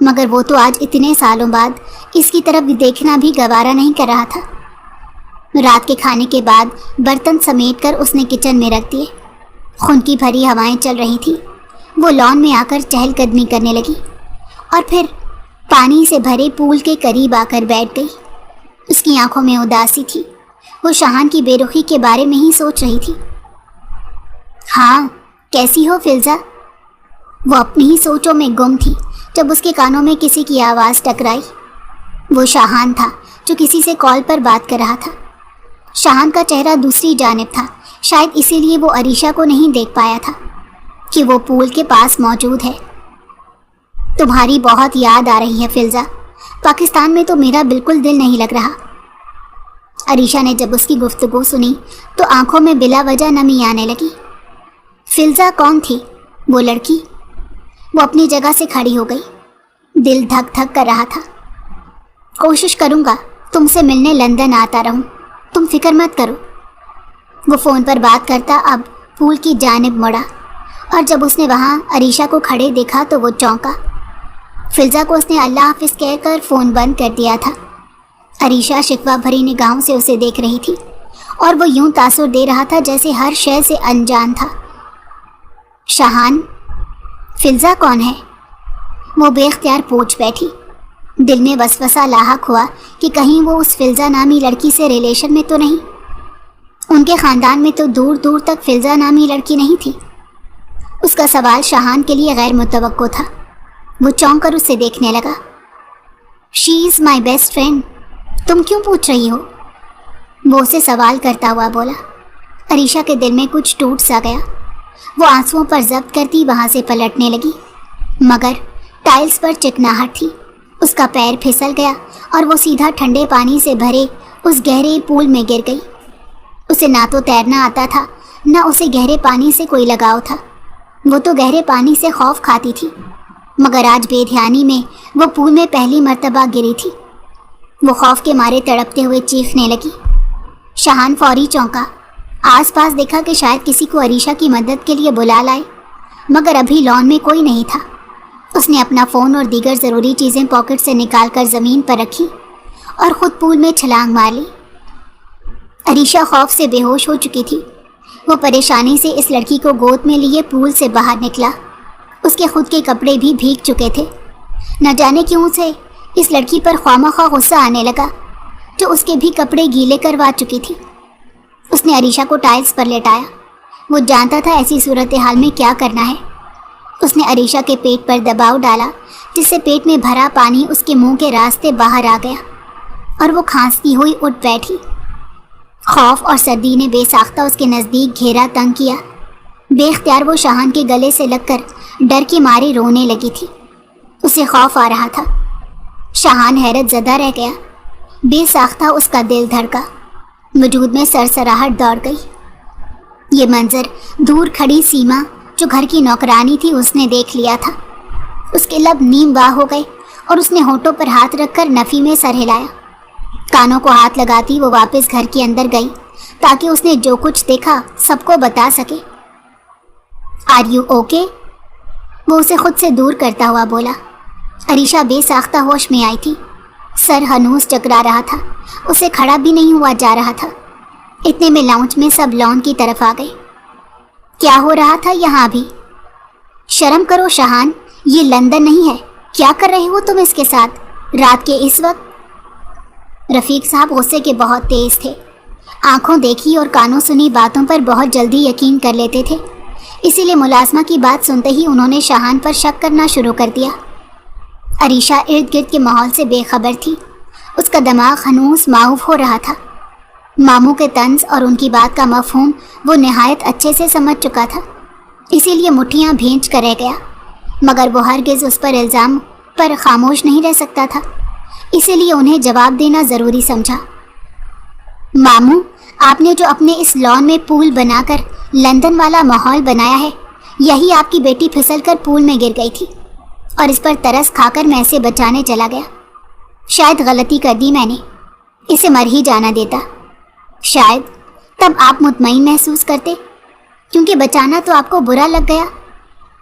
مگر وہ تو آج اتنے سالوں بعد اس کی طرف دیکھنا بھی گوارا نہیں کر رہا تھا۔ رات کے کھانے کے بعد برتن سمیٹ کر اس نے کچن میں رکھ دیے۔ خنکی بھری ہوائیں چل رہی تھیں۔ وہ لان میں آ کر چہل قدمی کرنے لگی اور پھر پانی سے بھرے پول کے قریب آ کر بیٹھ گئی۔ اس کی آنکھوں میں اداسی تھی۔ وہ شاہان کی بے رخی کے بارے میں ہی سوچ رہی تھی۔ ہاں، کیسی ہو فلزا؟ وہ اپنی ہی سوچوں میں گم تھی جب اس کے کانوں میں کسی کی آواز ٹکرائی۔ وہ شاہان تھا جو کسی سے کال پر بات کر رہا تھا۔ شاہان کا چہرہ دوسری جانب تھا، شاید اسی لیے وہ عریشہ کو نہیں دیکھ پایا تھا کہ وہ پول کے پاس موجود ہے۔ تمہاری بہت یاد آ رہی ہے فلزا، پاکستان میں تو میرا بالکل دل نہیں لگ رہا۔ عریشہ نے جب اس کی گفتگو سنی تو آنکھوں میں بلا وجہ نمی آنے لگی۔ فلزا کون تھی؟ وہ لڑکی؟ وہ اپنی جگہ سے کھڑی ہو گئی۔ دل دھک دھک کر رہا تھا۔ کوشش کروں گا تم سے ملنے لندن آتا رہوں، تم فکر مت کرو۔ وہ فون پر بات کرتا اب پول کی جانب مڑا اور جب اس نے وہاں عریشہ کو کھڑے دیکھا تو وہ چونکا۔ فلزا کو اس نے اللہ حافظ کہہ کر فون بند کر دیا تھا۔ عریشہ شکوہ بھری نگاہوں سے اسے دیکھ رہی تھی اور وہ یوں تاثر دے رہا تھا جیسے ہر شے سے انجان تھا۔ شاہان، فلزا کون ہے؟ وہ بے اختیار پوچھ بیٹھی۔ دل میں وسوسہ لاحق ہوا کہ کہیں وہ اس فلزا نامی لڑکی سے ریلیشن میں تو نہیں۔ ان کے خاندان میں تو دور دور تک فلزا نامی لڑکی نہیں تھی۔ اس کا سوال شاہان کے لیے غیر متوقع تھا۔ وہ چونک کر اسے دیکھنے لگا۔ شی از مائی بیسٹ فرینڈ، تم کیوں پوچھ رہی ہو؟ وہ اسے سوال کرتا ہوا بولا۔ عریشہ کے دل میں کچھ ٹوٹ سا گیا۔ وہ آنسوؤں پر ضبط کرتی وہاں سے پلٹنے لگی، مگر ٹائلز پر چکناہٹ تھی۔ اس کا پیر پھسل گیا اور وہ سیدھا ٹھنڈے پانی سے بھرے اس گہرے پول میں گر گئی۔ اسے نہ تو تیرنا آتا تھا، نہ اسے گہرے پانی سے کوئی لگاؤ تھا۔ وہ تو گہرے پانی سے خوف کھاتی تھی، مگر آج بے دھیانی میں وہ پول میں پہلی مرتبہ گری تھی۔ وہ خوف کے مارے تڑپتے ہوئے چیخنے لگی۔ شاہان فوری چونکا، آس پاس دیکھا کہ شاید کسی کو عریشہ کی مدد کے لیے بلا لائے، مگر ابھی لان میں کوئی نہیں تھا۔ اس نے اپنا فون اور دیگر ضروری چیزیں پاکٹ سے نکال کر زمین پر رکھی اور خود پول میں چھلانگ مار لی۔ عریشہ خوف سے بے ہوش ہو چکی تھی۔ وہ پریشانی سے اس لڑکی کو گود میں لیے پول سے باہر نکلا۔ اس کے خود کے کپڑے بھی بھیگ چکے تھے۔ نہ جانے کیوں سے اس لڑکی پر خواہ غصہ آنے لگا جو اس کے بھی کپڑے گیلے کروا چکی تھی۔ اس نے عریشہ کو ٹائلز پر لیٹایا۔ وہ جانتا تھا ایسی صورتحال میں کیا کرنا ہے۔ اس نے عریشہ کے پیٹ پر دباؤ ڈالا جس سے پیٹ میں بھرا پانی اس کے منہ کے راستے باہر آ گیا اور وہ کھانستی ہوئی اٹھ بیٹھی۔ خوف اور سردی نے بے ساختہ اس کے نزدیک گھیرا تنگ کیا۔ بے اختیار وہ شاہان کے گلے سے لگ کر ڈر کے مارے رونے لگی تھی۔ اسے خوف آ رہا تھا۔ شاہان حیرت زدہ رہ گیا۔ بے ساختہ اس کا دل دھڑکا، وجود میں سرسراہٹ دوڑ گئی۔ یہ منظر دور کھڑی سیما جو گھر کی نوکرانی تھی اس نے دیکھ لیا تھا۔ اس کے لب نیم واہ ہو گئے اور اس نے ہونٹوں پر ہاتھ رکھ کر نفی میں سر ہلایا۔ کانوں کو ہاتھ لگاتی وہ واپس گھر کے اندر گئی تاکہ اس نے جو کچھ دیکھا سب کو بتا سکے۔ Are you okay? وہ اسے خود سے دور کرتا ہوا بولا۔ عریشہ بے ساختہ ہوش میں آئی تھی۔ سر ہنوز ٹکرا رہا تھا، اسے کھڑا بھی نہیں ہوا جا رہا تھا۔ اتنے میں لاؤنج میں سب لان کی طرف آ گئے۔ کیا ہو رہا تھا یہاں بھی؟ شرم کرو شاہان، یہ لندن نہیں ہے، کیا کر رہے ہو تم اس کے ساتھ رات کے اس وقت؟ رفیق صاحب غصے کے بہت تیز تھے۔ آنکھوں دیکھی اور کانوں سنی باتوں پر بہت جلدی یقین کر لیتے تھے، اسی لیے ملازمہ کی بات سنتے ہی انہوں نے شاہان پر شک کرنا شروع کر دیا۔ عریشہ ارد گرد کے ماحول سے بے خبر تھی۔ اس کا دماغ ہنوز معاف ہو رہا تھا۔ ماموں کے طنز اور ان کی بات کا مفہوم وہ نہایت اچھے سے سمجھ چکا تھا، اسی لیے مٹھیاں بھینچ کر رہ گیا، مگر وہ ہرگز اس پر الزام پر خاموش نہیں رہ سکتا تھا، اسی لیے انہیں جواب دینا ضروری سمجھا۔ ماموں، آپ نے جو اپنے اس لان میں پول بنا کر لندن والا ماحول بنایا ہے، یہی آپ کی بیٹی پھسل کر پول میں گر گئی تھی اور اس پر ترس کھا کر میں اسے بچانے چلا گیا۔ شاید غلطی کر دی میں نے، اسے مر ہی جانا دیتا۔ شاید تب آپ مطمئن محسوس کرتے، کیونکہ بچانا تو آپ کو برا لگ گیا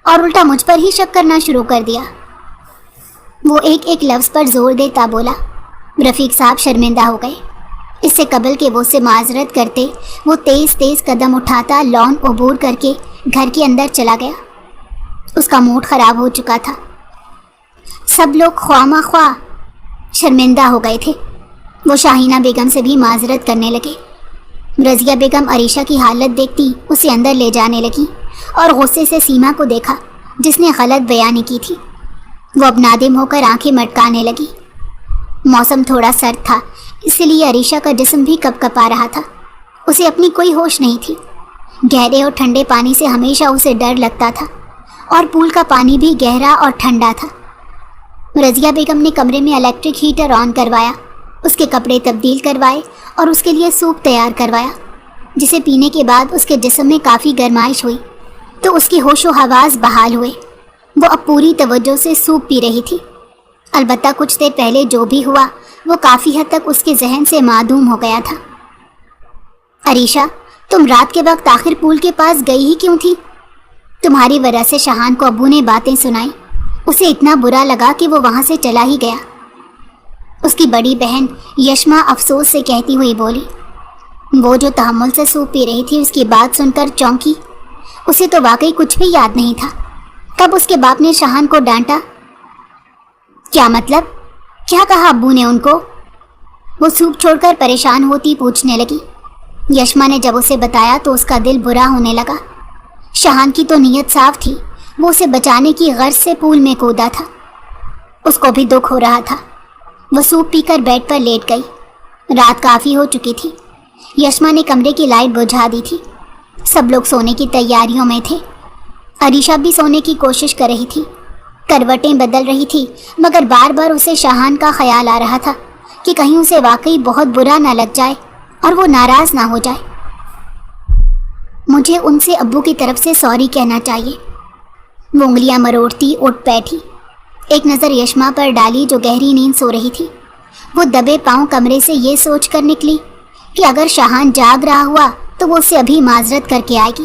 اور الٹا مجھ پر ہی شک کرنا شروع کر دیا۔ وہ ایک ایک لفظ پر زور دیتا بولا۔ رفیق صاحب شرمندہ ہو گئے۔ اس سے قبل کہ وہ اسے معذرت کرتے، وہ تیز تیز قدم اٹھاتا لان عبور کر کے گھر کے اندر چلا گیا۔ اس کا موڈ خراب ہو چکا تھا۔ سب لوگ خواہ مخواہ شرمندہ ہو گئے تھے۔ وہ شاہینہ بیگم سے بھی معذرت کرنے لگے۔ رضیہ بیگم عریشہ کی حالت دیکھتی اسے اندر لے جانے لگی اور غصے سے سیما کو دیکھا جس نے غلط بیانی کی تھی۔ وہ اب نادم ہو کر آنکھیں مٹکانے لگی۔ موسم تھوڑا سرد تھا، اس لیے عریشہ کا جسم بھی کپ کپا رہا تھا۔ اسے اپنی کوئی ہوش نہیں تھی۔ گہرے اور ٹھنڈے پانی سے ہمیشہ اسے ڈر لگتا تھا اور پول کا پانی بھی گہرا اور ٹھنڈا تھا۔ رضیہ بیگم نے کمرے میں الیکٹرک ہیٹر آن کروایا، اس کے کپڑے تبدیل کروائے اور اس کے لیے سوپ تیار کروایا، جسے پینے کے بعد اس کے جسم میں کافی گرمائش ہوئی تو اس کی ہوش و حواس بحال ہوئے۔ وہ اب پوری توجہ سے سوپ پی رہی تھی۔ البتہ کچھ دیر پہلے جو بھی ہوا وہ کافی حد تک اس کے ذہن سے معدوم ہو گیا تھا۔ عریشہ، تم رات کے وقت آخر پول کے پاس گئی ہی کیوں تھی؟ تمہاری وجہ سے شاہان کو ابو نے باتیں سنائی۔ اسے اتنا برا لگا کہ وہ وہاں سے چلا ہی گیا۔ اس کی بڑی بہن یشما افسوس سے کہتی ہوئی بولی۔ وہ جو تحمل سے سوپ پی رہی تھی اس کی بات سن کر چونکی۔ اسے تو واقعی کچھ بھی یاد نہیں تھا کب اس کے باپ نے شاہان کو ڈانٹا۔ کیا مطلب؟ کیا کہا ابو نے ان کو؟ وہ سوپ چھوڑ کر پریشان ہوتی پوچھنے لگی۔ یشما نے جب اسے بتایا تو اس کا دل برا ہونے لگا۔ شاہان کی تو نیت صاف تھی، وہ اسے بچانے کی غرض سے پول میں کودا تھا۔ اس کو بھی دکھ ہو رہا تھا۔ وہ سوپ پی کر بیڈ پر لیٹ گئی۔ رات کافی ہو چکی تھی۔ یشما نے کمرے کی لائٹ بجھا دی تھی۔ سب لوگ سونے کی تیاریوں میں تھے۔ عریشہ بھی سونے کی کوشش کر رہی تھی، کروٹیں بدل رہی تھی، مگر بار بار اسے شاہان کا خیال آ رہا تھا کہ کہیں اسے واقعی بہت برا نہ لگ جائے اور وہ ناراض نہ ہو جائے۔ مجھے ان سے ابو کی طرف سے سوری کہنا چاہیے۔ وہ انگلیاں مروڑتی اٹھ بیٹھی، ایک نظر یشما پر ڈالی جو گہری نیند سو رہی تھی۔ وہ دبے پاؤں کمرے سے یہ سوچ کر نکلی کہ اگر شاہان جاگ رہا ہوا تو وہ اسے ابھی معذرت کر کے آئے گی۔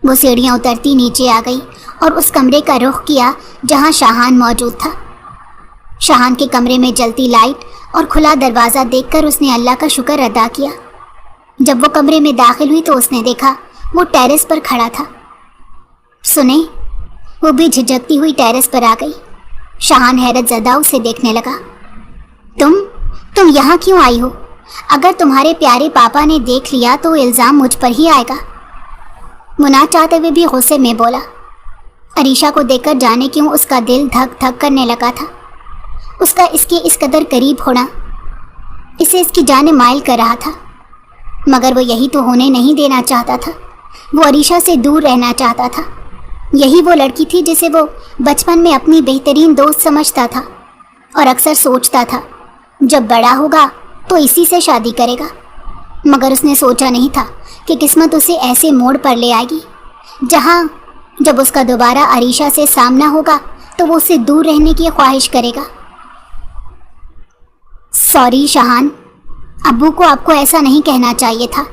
وہ سیڑھیاں اترتی نیچے آ گئی اور اس کمرے کا رخ کیا جہاں شاہان موجود تھا۔ شاہان کے کمرے میں جلتی لائٹ اور کھلا دروازہ دیکھ کر اس نے اللہ کا شکر ادا کیا۔ جب وہ کمرے میں داخل ہوئی تو اس نے دیکھا وہ ٹیرس پر کھڑا تھا۔ سنیں، وہ بھی جھجکتی ہوئی ٹیرس پر آ گئی۔ شاہان حیرت زدہ اسے دیکھنے لگا۔ تم یہاں کیوں آئی ہو؟ اگر تمہارے پیارے پاپا نے دیکھ لیا تو الزام مجھ پر ہی آئے گا۔ وہ نہ چاہتے ہوئے بھی غصے میں بولا۔ عریشہ کو دیکھ کر جانے کیوں اس کا دل دھک دھک کرنے لگا تھا۔ اس کا اس کے اس قدر قریب ہونا اسے اس کی جانب مائل کر رہا تھا، مگر وہ یہی تو ہونے نہیں دینا چاہتا تھا۔ وہ عریشہ سے دور رہنا چاہتا تھا۔ یہی وہ لڑکی تھی جسے وہ بچپن میں اپنی بہترین دوست سمجھتا تھا اور اکثر سوچتا تھا جب بڑا ہوگا تو اسی سے شادی کرے گا، مگر اس نے سوچا نہیں تھا کہ قسمت اسے ایسے موڑ پر لے آئے گی جہاں جب اس کا دوبارہ عریشہ سے سامنا ہوگا تو وہ اسے دور رہنے کی خواہش کرے گا۔ سوری شاہان، ابو کو آپ کو ایسا نہیں کہنا چاہیے تھا۔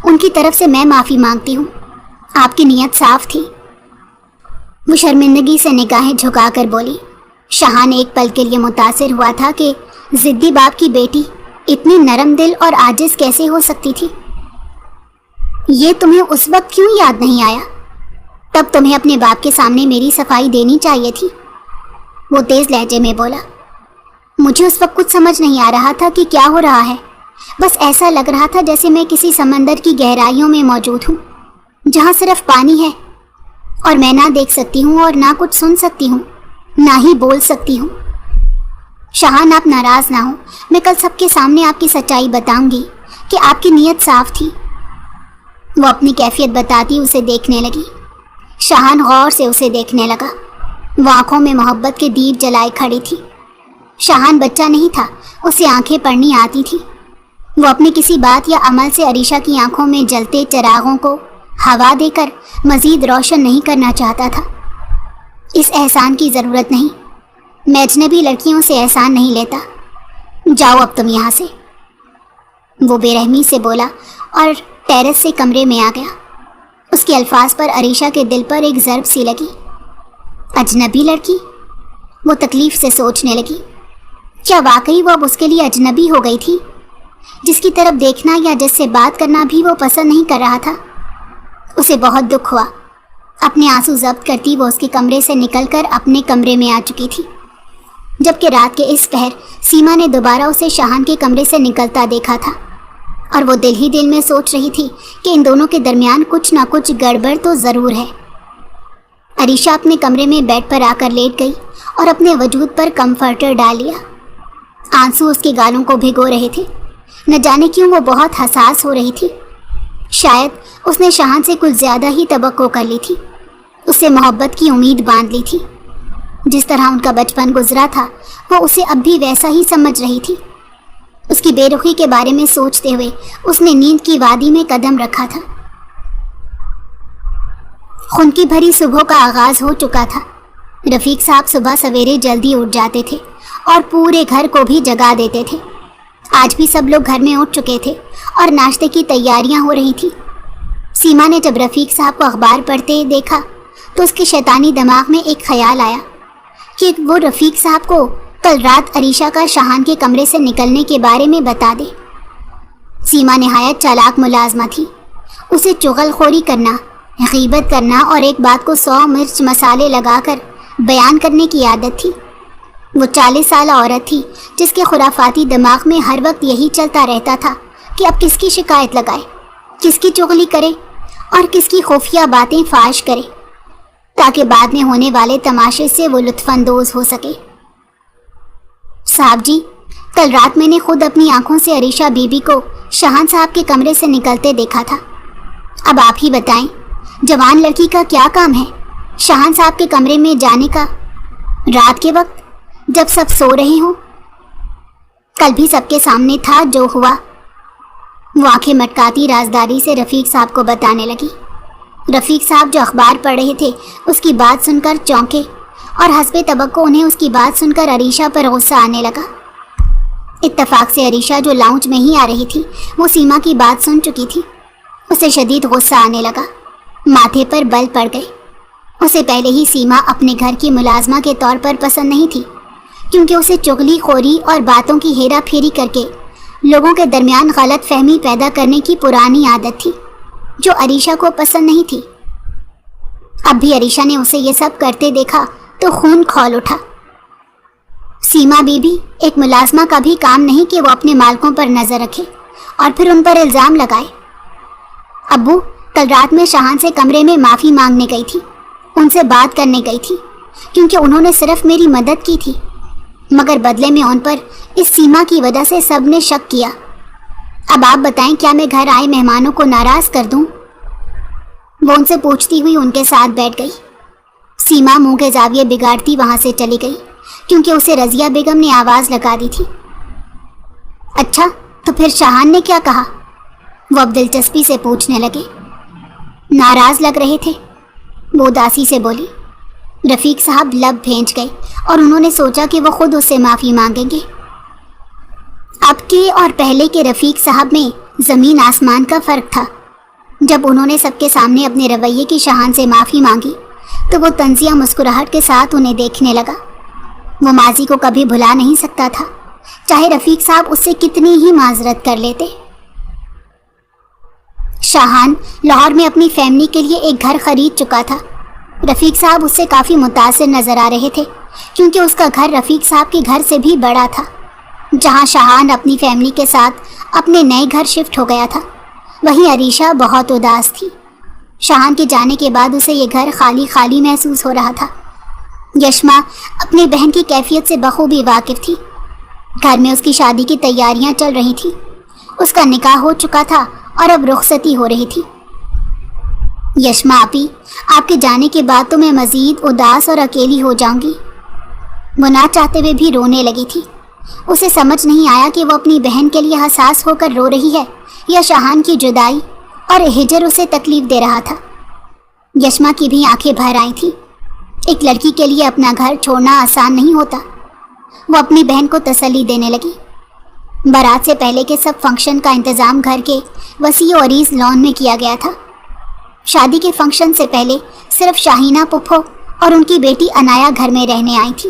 ان کی طرف سے میں معافی مانگتی ہوں، آپ کی نیت صاف تھی۔ وہ شرمندگی سے نگاہیں جھکا کر بولی۔ شاہان ایک پل کے لیے متاثر ہوا تھا کہ ضدی باپ کی بیٹی اتنی نرم دل اور عاجز کیسے ہو سکتی تھی۔ یہ تمہیں اس وقت کیوں یاد نہیں آیا؟ تب تمہیں اپنے باپ کے سامنے میری صفائی دینی چاہیے تھی۔ وہ تیز لہجے میں بولا۔ مجھے اس وقت کچھ سمجھ نہیں آ رہا تھا کہ کیا ہو رہا ہے، بس ایسا لگ رہا تھا جیسے میں کسی سمندر کی گہرائیوں میں موجود ہوں جہاں صرف پانی ہے اور میں نہ دیکھ سکتی ہوں اور نہ کچھ سن سکتی ہوں، نہ ہی بول سکتی ہوں۔ شاہان، آپ ناراض نہ ہوں، میں کل سب کے سامنے آپ کی سچائی بتاؤں گی کہ آپ کی نیت صاف تھی۔ وہ اپنی کیفیت بتاتی اسے دیکھنے لگی۔ شاہان غور سے اسے دیکھنے لگا۔ وہ آنکھوں میں محبت کے دیپ جلائے کھڑی تھی۔ شاہان بچہ نہیں تھا، اسے آنکھیں پڑھنی آتی تھی۔ وہ اپنی کسی بات یا عمل سے عریشہ کی آنکھوں میں جلتے چراغوں کو ہوا دے کر مزید روشن نہیں کرنا چاہتا تھا۔ اس احسان کی ضرورت نہیں، میں اجنبی لڑکیوں سے احسان نہیں لیتا۔ جاؤ اب تم یہاں سے، وہ بے رحمی سے بولا اور ٹیرس سے کمرے میں آ گیا۔ اس کے الفاظ پر عریشہ کے دل پر ایک ضرب سی لگی۔ اجنبی لڑکی؟ وہ تکلیف سے سوچنے لگی، کیا واقعی وہ اب اس کے لیے اجنبی ہو گئی تھی، جس کی طرف دیکھنا یا جس سے بات کرنا بھی وہ پسند نہیں کر رہا تھا؟ اسے بہت دکھ ہوا۔ اپنے آنسو ضبط کرتی وہ اس کے کمرے سے نکل کر اپنے کمرے میں آ چکی تھی، جبکہ رات کے اس پہر سیما نے دوبارہ اسے شاہان کے کمرے سے نکلتا دیکھا تھا، اور وہ دل ہی دل میں سوچ رہی تھی کہ ان دونوں کے درمیان کچھ نہ کچھ گڑبڑ تو ضرور ہے۔ عریشہ اپنے کمرے میں بیڈ پر آ کر لیٹ گئی اور اپنے وجود پر کمفرٹر ڈال لیا۔ آنسو اس کے گالوں کو بھگو رہے تھے، نہ جانے کیوں وہ بہت حساس ہو رہی تھی۔ شاید اس نے شاہان سے کچھ زیادہ ہی توقع کر لی تھی، اس سے محبت کی امید باندھ لی تھی۔ جس طرح ان کا بچپن گزرا تھا وہ اسے اب بھی ویسا ہی سمجھ رہی تھی۔ اس کی بے رخی کے بارے میں سوچتے ہوئے اس نے نیند کی وادی میں قدم رکھا تھا۔ خنکی بھری صبح کا آغاز ہو چکا تھا۔ رفیق صاحب صبح سویرے جلدی اٹھ جاتے تھے اور پورے گھر کو بھی جگا دیتے تھے۔ آج بھی سب لوگ گھر میں اٹھ چکے تھے اور ناشتے کی تیاریاں ہو رہی تھیں۔ سیما نے جب رفیق صاحب کو اخبار پڑھتے دیکھا تو اس کے شیطانی دماغ میں ایک خیال آیا کہ وہ رفیق صاحب کو کل رات عریشہ کا شاہان کے کمرے سے نکلنے کے بارے میں بتا دے۔ سیما نہایت چالاک ملازمہ تھی، اسے چغل خوری کرنا، غیبت کرنا اور ایک بات کو 100 مرچ مسالے لگا کر بیان کرنے کی عادت تھی۔ وہ 40 سالہ عورت تھی جس کے خرافاتی دماغ میں ہر وقت یہی چلتا رہتا تھا کہ اب کس کی شکایت لگائے، کس کی چغلی کرے اور کس کی خفیہ باتیں فاش کرے، تاکہ بعد میں ہونے والے تماشے سے وہ لطف اندوز ہو سکے۔ صاحب جی، کل رات میں نے خود اپنی آنکھوں سے عریشہ بی بی کو شاہان صاحب کے کمرے سے نکلتے دیکھا تھا۔ اب آپ ہی بتائیں، جوان لڑکی کا کیا کام ہے شاہان صاحب کے کمرے میں جانے کا، رات کے وقت جب سب سو رہے ہوں؟ کل بھی سب کے سامنے تھا جو ہوا۔ وہ آنکھیں مٹکاتی رازداری سے رفیق صاحب کو بتانے لگی۔ رفیق صاحب جو اخبار پڑھ رہے تھے اس کی بات سن کر چونکے، اور حسب توقع انہیں اس کی بات سن کر عریشہ پر غصہ آنے لگا۔ اتفاق سے عریشہ جو لاؤنج میں ہی آ رہی تھی وہ سیما کی بات سن چکی تھی۔ اسے شدید غصہ آنے لگا، ماتھے پر بل پڑ گئے۔ اسے پہلے ہی سیما اپنے گھر کی ملازمہ کے طور پر پسند نہیں تھی، کیونکہ اسے چغلی خوری اور باتوں کی ہیرا پھیری کر کے لوگوں کے درمیان غلط فہمی پیدا کرنے کی پرانی عادت تھی، جو عریشہ کو پسند نہیں تھی۔ اب بھی عریشہ نے اسے یہ سب کرتے دیکھا تو خون کھول اٹھا۔ سیما بی بی ایک ملازمہ کا بھی کام نہیں کہ وہ اپنے مالکوں پر نظر رکھے اور پھر ان پر الزام لگائے۔ ابو، کل رات میں شاہان سے کمرے میں معافی مانگنے گئی تھی، ان سے بات کرنے گئی تھی، کیونکہ انہوں نے صرف میری مدد کی تھی، مگر بدلے میں ان پر اس سیما کی وجہ سے سب نے شک کیا۔ اب آپ بتائیں، کیا میں گھر آئے مہمانوں کو ناراض کر دوں؟ وہ ان سے پوچھتی ہوئی ان کے ساتھ بیٹھ گئی۔ سیما منہ کے زاویے بگاڑتی وہاں سے چلی گئی، کیونکہ اسے رضیہ بیگم نے آواز لگا دی تھی۔ اچھا، تو پھر شاہان نے کیا کہا؟ وہ اب دلچسپی سے پوچھنے لگے۔ ناراض لگ رہے تھے، وہ اداسی سے بولی۔ رفیق صاحب لب بھینچ گئے اور انہوں نے سوچا کہ وہ خود اس سے معافی مانگیں گے۔ اب کے اور پہلے کے رفیق صاحب میں زمین آسمان کا فرق تھا۔ جب انہوں نے سب کے سامنے اپنے رویے کی شاہان سے معافی مانگی تو وہ طنزیہ مسکراہٹ کے ساتھ انہیں دیکھنے لگا۔ وہ ماضی کو کبھی بھلا نہیں سکتا تھا، چاہے رفیق صاحب اس سے کتنی ہی معذرت کر لیتے۔ شاہان لاہور میں اپنی فیملی کے لیے ایک گھر خرید چکا تھا۔ رفیق صاحب اس سے کافی متاثر نظر آ رہے تھے، کیونکہ اس کا گھر رفیق صاحب کے گھر سے بھی بڑا تھا۔ جہاں شاہان اپنی فیملی کے ساتھ اپنے نئے گھر شفٹ ہو گیا تھا، وہیں عریشہ بہت اداس تھی۔ شاہان کے جانے کے بعد اسے یہ گھر خالی خالی محسوس ہو رہا تھا۔ یشما اپنی بہن کی کیفیت سے بخوبی واقف تھی۔ گھر میں اس کی شادی کی تیاریاں چل رہی تھیں، اس کا نکاح ہو چکا تھا اور اب رخصتی ہو رہی تھی۔ یشما آپی، آپ کے جانے کے بعد تو میں مزید اداس اور اکیلی ہو جاؤں گی۔ وہ نہ چاہتے ہوئے بھی رونے لگی تھی۔ اسے سمجھ نہیں آیا کہ وہ اپنی بہن کے لیے حساس ہو کر رو رہی ہے یا شاہان کی جدائی اور ہجر اسے تکلیف دے رہا تھا۔ یشما کی بھی آنکھیں بھر آئی تھیں۔ ایک لڑکی کے لیے اپنا گھر چھوڑنا آسان نہیں ہوتا۔ وہ اپنی بہن کو تسلی دینے لگی۔ بارات سے پہلے کے سب فنکشن کا انتظام گھر کے وسیع و عریض لان میں کیا گیا تھا۔ شادی کے فنکشن سے پہلے صرف شاہینہ پپھو اور ان کی بیٹی انایا گھر میں رہنے آئی تھی۔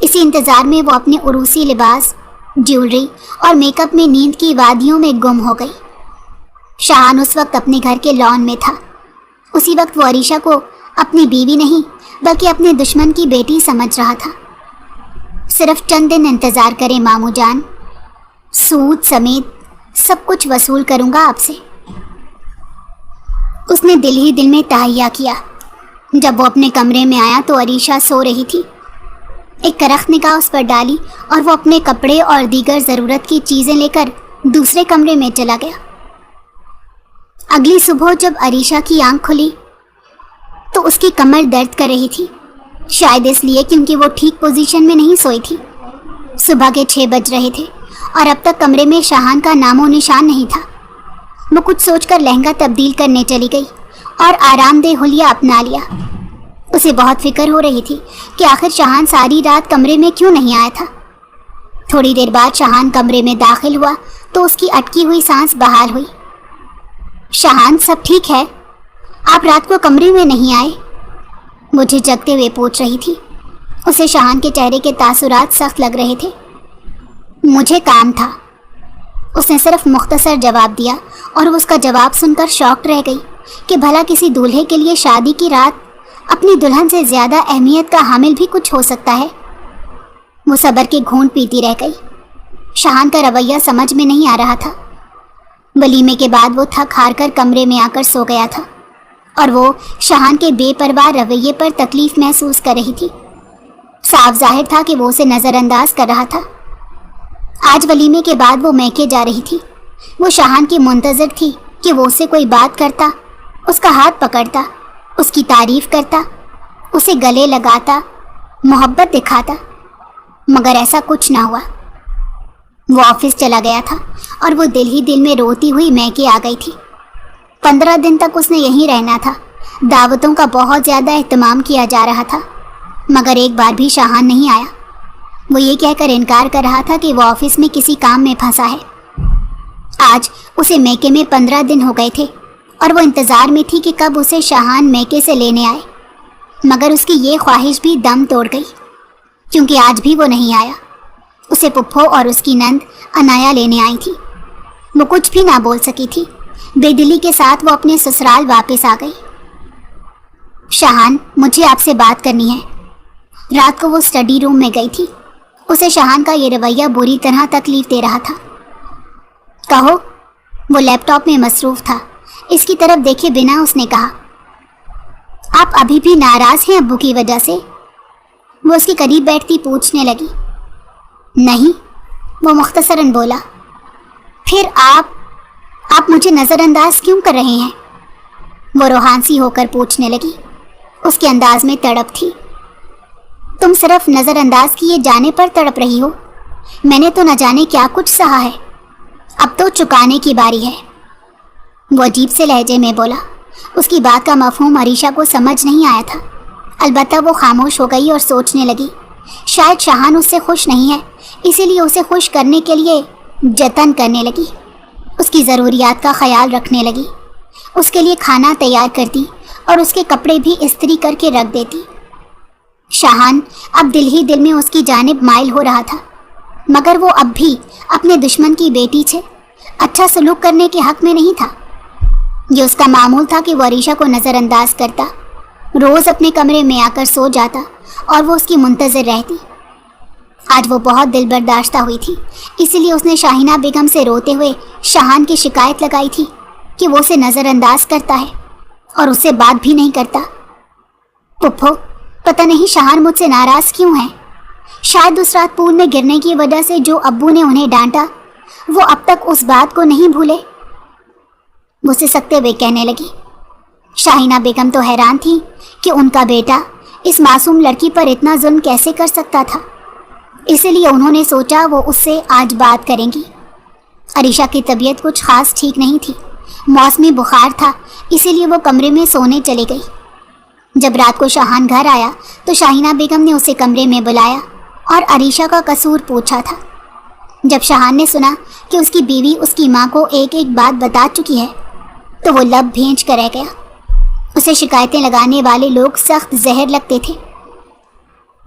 اسی انتظار میں وہ اپنے عروسی لباس، جیولری اور میک اپ میں نیند کی وادیوں میں گم ہو گئی۔ شاہان اس وقت اپنے گھر کے لان میں تھا۔ اسی وقت وہ عریشہ کو اپنی بیوی نہیں بلکہ اپنے دشمن کی بیٹی سمجھ رہا تھا۔ صرف چند دن انتظار کریں ماموں جان، سود سمیت سب کچھ وصول کروں گا آپ سے۔ اس نے دل ہی دل میں تہیہ کیا۔ جب وہ اپنے کمرے میں آیا تو عریشہ سو رہی تھی۔ ایک کرخت نگاہ اس پر ڈالی اور وہ اپنے کپڑے اور دیگر ضرورت کی چیزیں لے کر دوسرے کمرے میں چلا گیا۔ اگلی صبح جب عریشہ کی آنکھ کھلی تو اس کی کمر درد کر رہی تھی، شاید اس لیے کیونکہ وہ ٹھیک پوزیشن میں نہیں سوئی تھی۔ صبح کے 6 بج رہے تھے اور اب تک کمرے میں شاہان کا نام و نشان نہیں تھا۔ وہ کچھ سوچ کر لہنگا تبدیل کرنے چلی گئی اور آرام دہ حلیہ اپنا لیا۔ اسے بہت فکر ہو رہی تھی کہ آخر شاہان ساری رات کمرے میں کیوں نہیں آیا تھا۔ تھوڑی دیر بعد شاہان کمرے میں داخل ہوا تو اس کی اٹکی ہوئی سانس بحال ہوئی۔ شاہان سب ٹھیک ہے؟ آپ رات کو کمرے میں نہیں آئے؟ مجھے جگتے ہوئے پوچھ رہی تھی۔ اسے شاہان کے چہرے کے تاثرات سخت لگ رہے تھے۔ مجھے کام تھا، اس نے صرف مختصر جواب دیا اور وہ اس کا جواب سن کر شاکڈ رہ گئی کہ بھلا کسی دولہے کے لیے شادی کی رات اپنی دلہن سے زیادہ اہمیت کا حامل بھی کچھ ہو سکتا ہے۔ وہ صبر کے گھونٹ پیتی رہ گئی۔ شاہان کا رویہ سمجھ میں نہیں آ رہا تھا۔ ولیمے کے بعد وہ تھک ہار کر کمرے میں آ کر سو گیا تھا اور وہ شاہان کے بے پرواہ رویے پر تکلیف محسوس کر رہی تھی۔ صاف ظاہر تھا کہ وہ اسے نظر انداز کر رہا تھا۔ آج ولیمے کے بعد وہ میکے جا رہی تھی۔ وہ شاہان کی منتظر تھی کہ وہ اسے کوئی بات کرتا، اس کا ہاتھ پکڑتا، اس کی تعریف کرتا، اسے گلے لگاتا، محبت دکھاتا، مگر ایسا کچھ نہ ہوا۔ وہ آفس چلا گیا تھا اور وہ دل ہی دل میں روتی ہوئی میکے آ گئی تھی۔ 15 دن تک اس نے یہیں رہنا تھا۔ دعوتوں کا بہت زیادہ اہتمام کیا جا رہا تھا، مگر ایک بار بھی شاہان نہیں آیا۔ وہ یہ کہہ کر انکار کر رہا تھا کہ وہ آفس میں کسی کام میں پھنسا ہے۔ آج اسے میکے میں 15 دن ہو گئے تھے اور وہ انتظار میں تھی کہ کب اسے شاہان میکے سے لینے آئے، مگر اس کی یہ خواہش بھی دم توڑ گئی کیونکہ آج بھی وہ نہیں آیا۔ اسے پپھو اور اس کی نند انایا لینے آئی تھی۔ وہ کچھ بھی نہ بول سکی تھی۔ بے دلی کے ساتھ وہ اپنے سسرال واپس آ گئی۔ شاہان، مجھے آپ سے بات کرنی ہے۔ رات کو وہ اسٹڈی روم میں گئی تھی۔ اسے شاہان کا یہ رویہ بری طرح تکلیف دے رہا تھا۔ کہو۔ وہ لیپ ٹاپ میں مصروف تھا۔ اس کی طرف دیکھے بنا اس نے کہا، آپ ابھی بھی ناراض ہیں ابو کی وجہ سے؟ وہ اس کے قریب بیٹھتی پوچھنے لگی۔ نہیں، وہ مختصراً بولا۔ پھر آپ مجھے نظر انداز کیوں کر رہے ہیں؟ وہ روحانسی ہو کر پوچھنے لگی۔ اس کے انداز میں تڑپ تھی۔ تم صرف نظر انداز کیے جانے پر تڑپ رہی ہو؟ میں نے تو نہ جانے کیا کچھ سہا ہے، اب تو چکانے کی باری ہے۔ وہ عجیب سے لہجے میں بولا۔ اس کی بات کا مفہوم عریشہ کو سمجھ نہیں آیا تھا، البتہ وہ خاموش ہو گئی اور سوچنے لگی۔ شاید شاہان اس سے خوش نہیں ہے، اسی لیے اسے خوش کرنے کے لیے جتن کرنے لگی۔ اس کی ضروریات کا خیال رکھنے لگی، اس کے لیے کھانا تیار کرتی اور اس کے کپڑے بھی استری کر کے رکھ دیتی۔ شاہان اب دل ہی دل میں اس کی جانب مائل ہو رہا تھا، مگر وہ اب بھی اپنے دشمن کی بیٹی سے اچھا سلوک کرنے کے حق میں نہیں تھا۔ یہ اس کا معمول تھا کہ وہ عریشہ کو نظر انداز کرتا، روز اپنے کمرے میں آ کر سو جاتا اور وہ اس کی منتظر رہتی۔ آج وہ بہت دل برداشتہ ہوئی تھی، اسی لیے اس نے شاہینہ بیگم سے روتے ہوئے شاہان کی شکایت لگائی تھی کہ وہ اسے نظر انداز کرتا ہے اور اس سے بات بھی نہیں کرتا۔ پپھو، پتہ نہیں شاہان مجھ سے ناراض کیوں ہے؟ شاید اس رات پول میں گرنے کی وجہ سے جو ابو نے انہیں ڈانٹا، وہ اب تک اس بات کو نہیں بھولے۔ وہ سسکتے ہوئے کہنے لگی۔ شاہینہ بیگم تو حیران تھی کہ ان کا بیٹا اس معصوم لڑکی پر اتنا ظلم کیسے کر سکتا تھا، اسی لیے انہوں نے سوچا وہ اس سے آج بات کریں گی۔ عریشہ کی طبیعت کچھ خاص ٹھیک نہیں تھی، موسمی بخار تھا، اسی لیے وہ کمرے میں سونے چلی گئی۔ جب رات کو شاہان گھر آیا تو شاہینہ بیگم نے اسے کمرے میں بلایا اور عریشہ کا قصور پوچھا تھا۔ جب شاہان نے سنا کہ اس کی بیوی اس کی ماں کو ایک ایک بات بتا چکی ہے تو وہ لب بھینچ کر رہ گیا۔ اسے شکایتیں لگانے والے لوگ سخت زہر لگتے تھے۔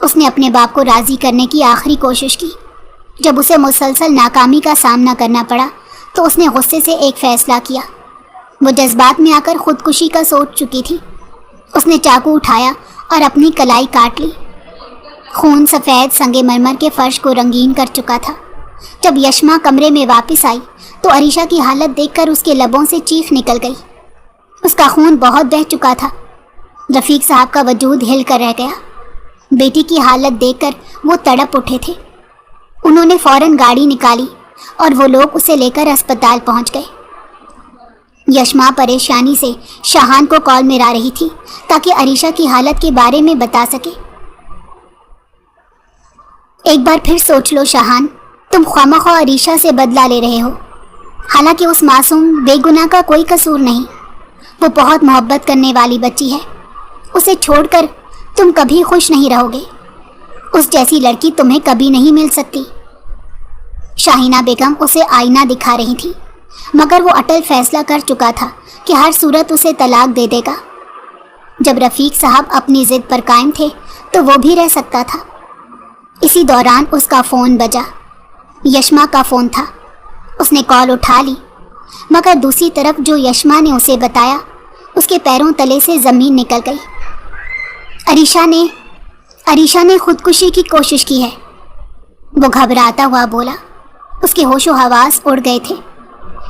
اس نے اپنے باپ کو راضی کرنے کی آخری کوشش کی۔ جب اسے مسلسل ناکامی کا سامنا کرنا پڑا تو اس نے غصے سے ایک فیصلہ کیا۔ وہ جذبات میں آ کر خودکشی کا سوچ چکی تھی۔ اس نے چاقو اٹھایا اور اپنی کلائی کاٹ لی۔ خون سفید سنگ مرمر کے فرش کو رنگین کر چکا تھا۔ جب یشما کمرے میں واپس آئی تو عریشہ کی حالت دیکھ کر اس کے لبوں سے چیخ نکل گئی۔ اس کا خون بہت بہہ چکا تھا۔ رفیق صاحب کا وجود ہل کر رہ گیا۔ بیٹی کی حالت دیکھ کر وہ تڑپ اٹھے تھے۔ انہوں نے فوراً گاڑی نکالی اور وہ لوگ اسے لے کر اسپتال پہنچ گئے۔ یشما پریشانی سے شاہان کو کال مرا رہی تھی تاکہ عریشہ کی حالت کے بارے میں بتا سکے۔ ایک بار پھر سوچ لو شاہان، تم خوامخواہ عریشہ سے بدلہ لے رہے ہو، حالانکہ اس معصوم بے گناہ کا کوئی قصور نہیں۔ وہ بہت محبت کرنے والی بچی ہے۔ اسے چھوڑ کر تم کبھی خوش نہیں رہو گے۔ اس جیسی لڑکی تمہیں کبھی نہیں مل سکتی۔ شاہینہ بیگم اسے آئینہ دکھا رہی تھی، مگر وہ اٹل فیصلہ کر چکا تھا کہ ہر صورت اسے طلاق دے دے گا۔ جب رفیق صاحب اپنی ضد پر قائم تھے تو وہ بھی رہ سکتا تھا۔ اسی دوران اس کا فون بجا۔ یشما کا فون تھا۔ اس نے کال اٹھا لی، مگر دوسری طرف جو یشما نے اسے بتایا اس کے پیروں تلے سے زمین نکل گئی۔ عریشہ نے خودکشی کی کوشش کی ہے، وہ گھبراتا ہوا بولا۔ اس کے ہوش و حواس اڑ گئے تھے۔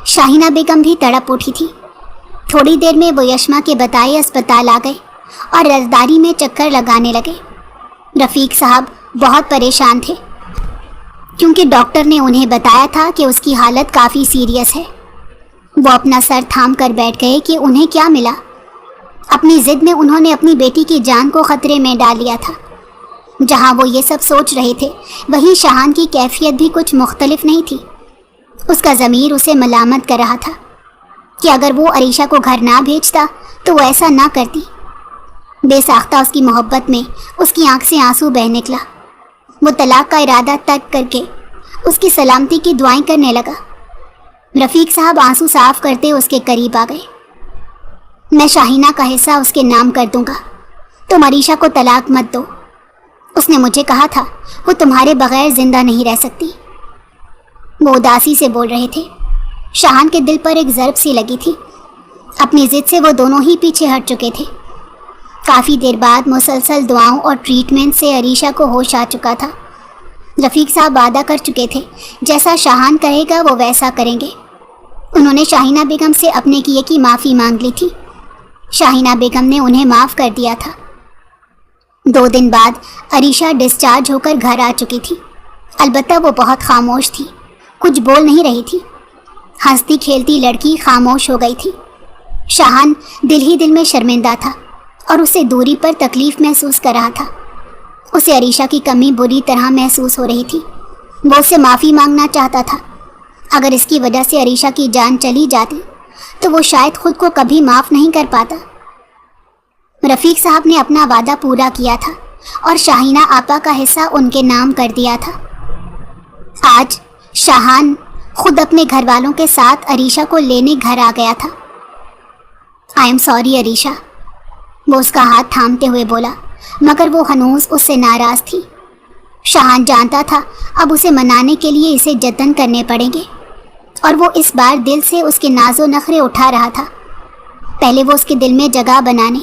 شاہینہ بیگم بھی تڑپ اٹھی تھی۔ تھوڑی دیر میں وہ یشما کے بتائے اسپتال آ گئے اور رازداری میں چکر لگانے لگے۔ رفیق صاحب بہت پریشان تھے کیونکہ ڈاکٹر نے انہیں بتایا تھا کہ اس کی حالت کافی سیریس ہے۔ وہ اپنا سر تھام کر بیٹھ گئے کہ انہیں کیا ملا۔ اپنی ضد میں انہوں نے اپنی بیٹی کی جان کو خطرے میں ڈال لیا تھا۔ جہاں وہ یہ سب سوچ رہے تھے وہیں شاہان کی کیفیت بھی کچھ مختلف نہیں تھی۔ اس کا ضمیر اسے ملامت کر رہا تھا کہ اگر وہ عریشہ کو گھر نہ بھیجتا تو وہ ایسا نہ کرتی۔ بے ساختہ اس کی محبت میں اس کی آنکھ سے آنسو بہہ نکلا۔ وہ طلاق کا ارادہ ترک کر کے اس کی سلامتی کی دعائیں کرنے لگا۔ رفیق صاحب آنسو صاف کرتے اس کے قریب آ گئے۔ میں شاہینہ کا حصہ اس کے نام کر دوں گا، تم عریشہ کو طلاق مت دو۔ اس نے مجھے کہا تھا وہ تمہارے بغیر زندہ نہیں رہ سکتی۔ وہ اداسی سے بول رہے تھے۔ شاہان کے دل پر ایک ضرب سی لگی تھی۔ اپنی ضد سے وہ دونوں ہی پیچھے ہٹ چکے تھے۔ کافی دیر بعد مسلسل دعاؤں اور ٹریٹمنٹ سے عریشہ کو ہوش آ چکا تھا۔ رفیق صاحب وعدہ کر چکے تھے جیسا شاہان کہے گا وہ ویسا کریں گے۔ انہوں نے شاہینہ بیگم سے اپنے کیے کی معافی مانگ لی تھی۔ شاہینہ بیگم نے انہیں معاف کر دیا تھا۔ 2 دن بعد عریشہ ڈسچارج ہو کر گھر آ چکی تھی۔ البتہ وہ بہت خاموش تھی، کچھ بول نہیں رہی تھی۔ ہنستی کھیلتی لڑکی خاموش ہو گئی تھی۔ شاہان دل ہی دل میں شرمندہ تھا اور اسے دوری پر تکلیف محسوس کر رہا تھا۔ اسے عریشہ کی کمی بری طرح محسوس ہو رہی تھی۔ وہ اس سے معافی مانگنا چاہتا تھا۔ اگر اس کی وجہ سے عریشہ کی جان چلی جاتی تو وہ شاید خود کو کبھی معاف نہیں کر پاتا۔ رفیق صاحب نے اپنا وعدہ پورا کیا تھا اور شاہینہ آپا کا حصہ ان کے نام کر دیا تھا۔ آج شاہان خود اپنے گھر والوں کے ساتھ عریشہ کو لینے گھر آ گیا تھا۔ آئی ایم سوری عریشہ، وہ اس کا ہاتھ تھامتے ہوئے بولا، مگر وہ ہنوز اس سے ناراض تھی۔ شاہان جانتا تھا اب اسے منانے کے لیے اسے جتن کرنے پڑیں گے، اور وہ اس بار دل سے اس کے ناز و نخرے اٹھا رہا تھا۔ پہلے وہ اس کے دل میں جگہ بنانے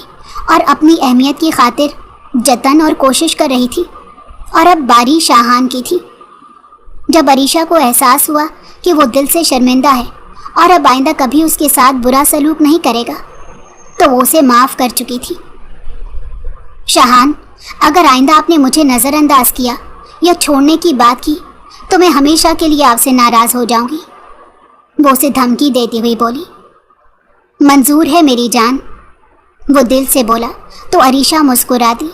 اور اپنی اہمیت کی خاطر جتن اور کوشش کر رہی تھی، اور اب باری شاہان کی تھی۔ جب عریشہ کو احساس ہوا کہ وہ دل سے شرمندہ ہے اور اب آئندہ کبھی اس کے ساتھ برا سلوک نہیں کرے گا تو وہ اسے معاف کر چکی تھی۔ شاہان، اگر آئندہ آپ نے مجھے نظر انداز کیا یا چھوڑنے کی بات کی تو میں ہمیشہ کے لیے آپ سے ناراض ہو جاؤں گی، وہ اسے دھمکی دیتی ہوئی بولی۔ منظور ہے میری جان، وہ دل سے بولا تو عریشہ مسکرا دی۔